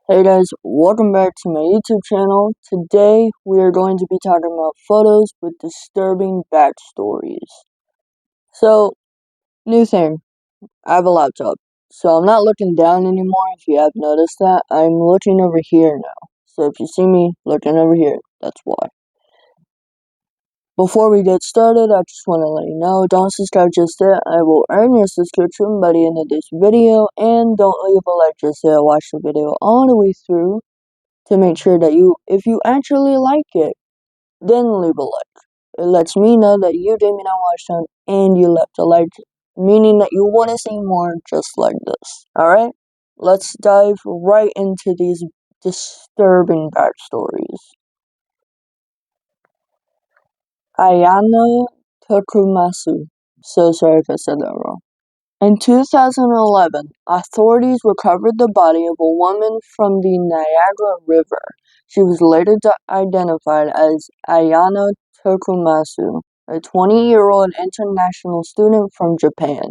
Hey guys, welcome back to my YouTube channel. Today we are going to be talking about photos with disturbing backstories. So, new thing, I have a laptop. So I'm not looking down anymore if you have noticed that. I'm looking over here now. So if you see me looking over here, that's why. Before we get started, I just want to let you know, don't subscribe just yet. I will earn your subscription by the end of this video. And don't leave a like just yet. Watch the video all the way through to make sure that if you actually like it, then leave a like. It lets me know that you gave me that watch time and you left a like, meaning that you want to see more just like this. Alright? Let's dive right into these disturbing backstories. Ayano Tokumasu. So sorry if I said that wrong. In 2011, authorities recovered the body of a woman from the Niagara River. She was later identified as Ayano Tokumasu, a 20-year-old international student from Japan.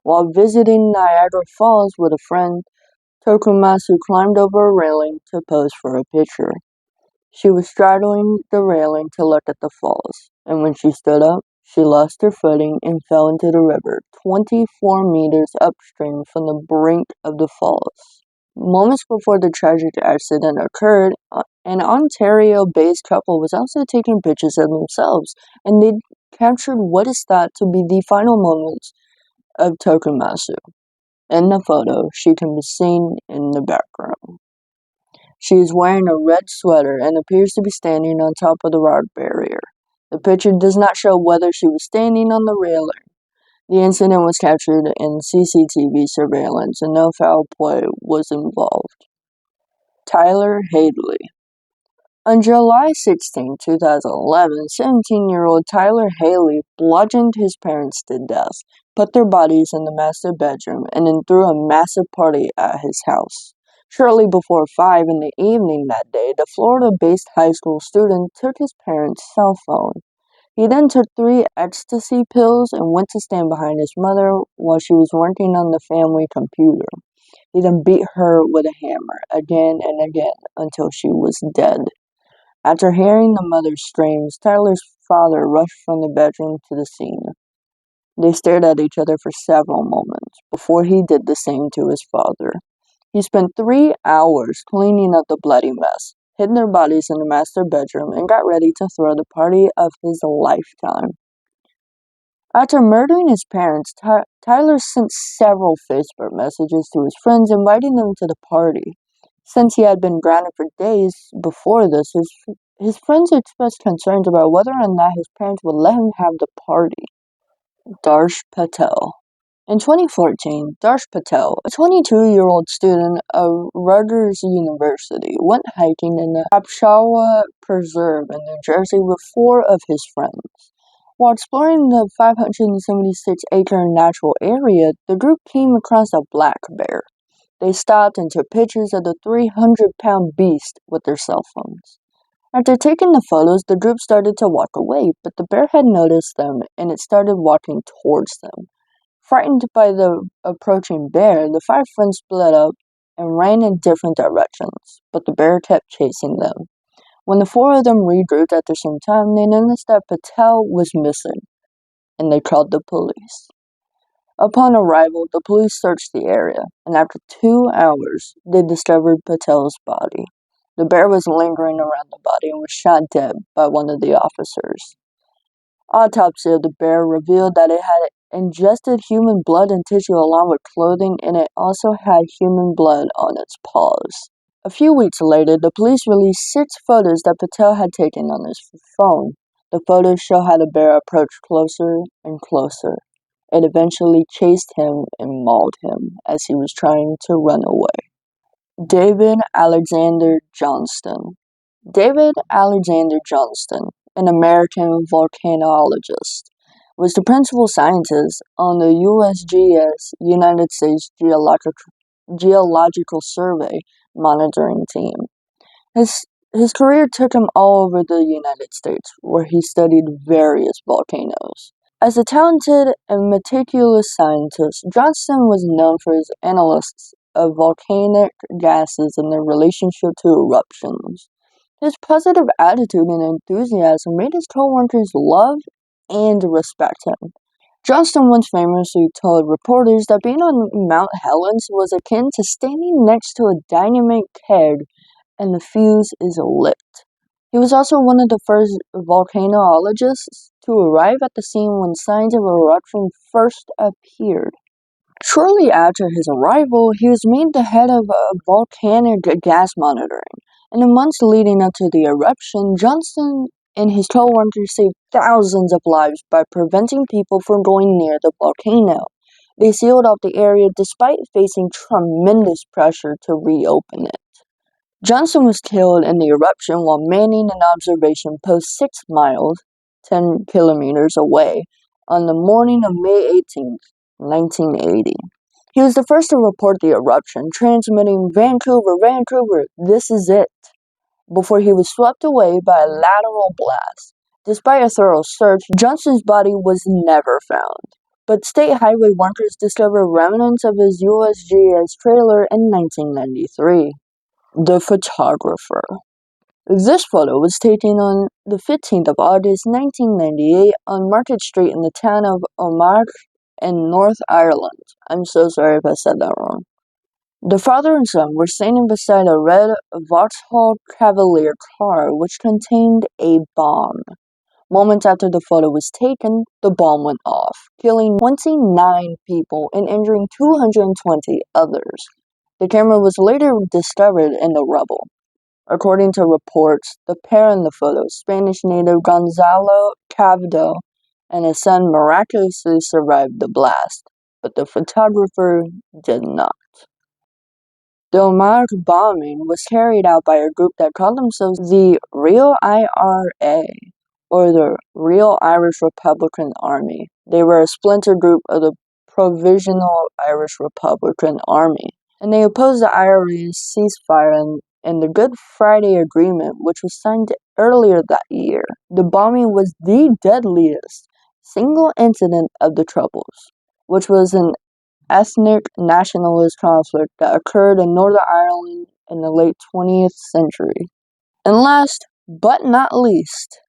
While visiting Niagara Falls with a friend, Tokumasu climbed over a railing to pose for a picture. She was straddling the railing to look at the falls, and when she stood up, she lost her footing and fell into the river, 24 meters upstream from the brink of the falls. Moments before the tragic accident occurred, an Ontario-based couple was also taking pictures of themselves, and they captured what is thought to be the final moments of Tokumasu. In the photo, she can be seen in the background. She is wearing a red sweater and appears to be standing on top of the rock barrier. The picture does not show whether she was standing on the railing. The incident was captured in CCTV surveillance and no foul play was involved. Tyler Hadley. On July 16, 2011, 17-year-old Tyler Haley bludgeoned his parents to death, put their bodies in the master bedroom, and then threw a massive party at his house. Shortly before 5 in the evening that day, the Florida-based high school student took his parents' cell phone. He then took 3 ecstasy pills and went to stand behind his mother while she was working on the family computer. He then beat her with a hammer again and again until she was dead. After hearing the mother's screams, Tyler's father rushed from the bedroom to the scene. They stared at each other for several moments before he did the same to his father. He spent 3 hours cleaning up the bloody mess, hid their bodies in the master bedroom, and got ready to throw the party of his lifetime. After murdering his parents, Tyler sent several Facebook messages to his friends inviting them to the party. Since he had been grounded for days before this, his friends expressed concerns about whether or not his parents would let him have the party. Darsh Patel. In 2014, Darsh Patel, a 22-year-old student of Rutgers University, went hiking in the Apshawa Preserve in New Jersey with 4 of his friends. While exploring the 576-acre natural area, the group came across a black bear. They stopped and took pictures of the 300-pound beast with their cell phones. After taking the photos, the group started to walk away, but the bear had noticed them and it started walking towards them. Frightened by the approaching bear, the 5 friends split up and ran in different directions, but the bear kept chasing them. When the 4 of them regrouped after some time, they noticed that Patel was missing, and they called the police. Upon arrival, the police searched the area, and after 2 hours, they discovered Patel's body. The bear was lingering around the body and was shot dead by one of the officers. Autopsy of the bear revealed that it had ingested human blood and tissue along with clothing, and it also had human blood on its paws. A few weeks later, the police released 6 photos that Patel had taken on his phone. The photos show how the bear approached closer and closer. It eventually chased him and mauled him as he was trying to run away. David Alexander Johnston. David Alexander Johnston, an American volcanologist, was the principal scientist on the USGS United States Geological Survey monitoring team. His career took him all over the United States, where he studied various volcanoes. As a talented and meticulous scientist, Johnston was known for his of volcanic gases and their relationship to eruptions. His positive attitude and enthusiasm made his co-workers love and respect him. Johnston once famously told reporters that being on Mount Helens was akin to standing next to a dynamite keg and the fuse is lit. He was also one of the first volcanologists to arrive at the scene when signs of eruption first appeared. Shortly after his arrival, he was made the head of volcanic gas monitoring. In the months leading up to the eruption, Johnston and his co-workers saved thousands of lives by preventing people from going near the volcano. They sealed off the area despite facing tremendous pressure to reopen it. Johnston was killed in the eruption while manning an observation post 6 miles, 10 kilometers away, on the morning of May 18, 1980. He was the first to report the eruption, transmitting, "Vancouver, Vancouver, this is it," before he was swept away by a lateral blast. Despite a thorough search, Johnston's body was never found, but state highway workers discovered remnants of his USGS trailer in 1993. The photographer. This photo was taken on the 15th of August 1998 on Market Street in the town of Omagh in North Ireland. I'm so sorry if I said that wrong. The father and son were standing beside a red Vauxhall Cavalier car which contained a bomb. Moments after the photo was taken, the bomb went off, killing 29 people and injuring 220 others. The camera was later discovered in the rubble. According to reports, the pair in the photo, Spanish native Gonzalo Cavdo and his son, miraculously survived the blast, but the photographer did not. The Omagh bombing was carried out by a group that called themselves the Real IRA, or the Real Irish Republican Army. They were a splinter group of the Provisional Irish Republican Army, and they opposed the IRA's ceasefire and the Good Friday Agreement, which was signed earlier that year. The bombing was the deadliest single incident of the Troubles, which was an ethnic nationalist conflict that occurred in Northern Ireland in the late 20th century. And last but not least,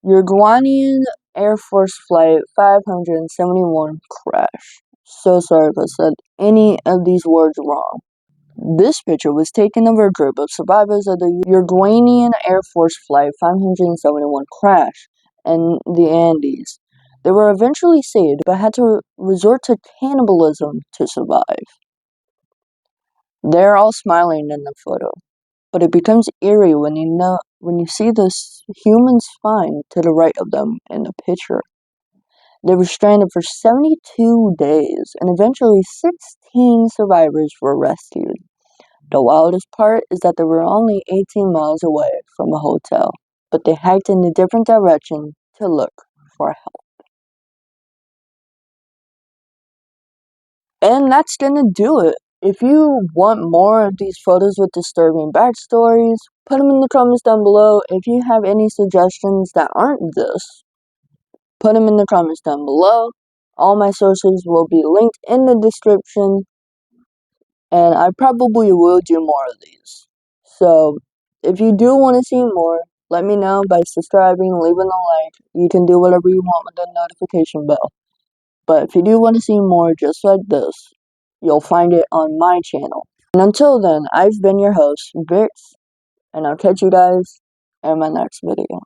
Uruguayan Air Force Flight 571 crash. So sorry if I said any of these words wrong. This picture was taken of a group of survivors of the Uruguayan Air Force Flight 571 crash in the Andes. They were eventually saved, but had to resort to cannibalism to survive. They're all smiling in the photo, but it becomes eerie when you see this human spine to the right of them in the picture. They were stranded for 72 days, and eventually 16 survivors were rescued. The wildest part is that they were only 18 miles away from a hotel, but they hiked in a different direction to look for help. And that's gonna do it. If you want more of these photos with disturbing backstories, put them in the comments down below. If you have any suggestions that aren't this, put them in the comments down below. All my sources will be linked in the description, and I probably will do more of these. So, if you do want to see more, let me know by subscribing, leaving a like. You can do whatever you want with the notification bell. But if you do want to see more just like this, you'll find it on my channel. And until then, I've been your host, Vix, and I'll catch you guys in my next video.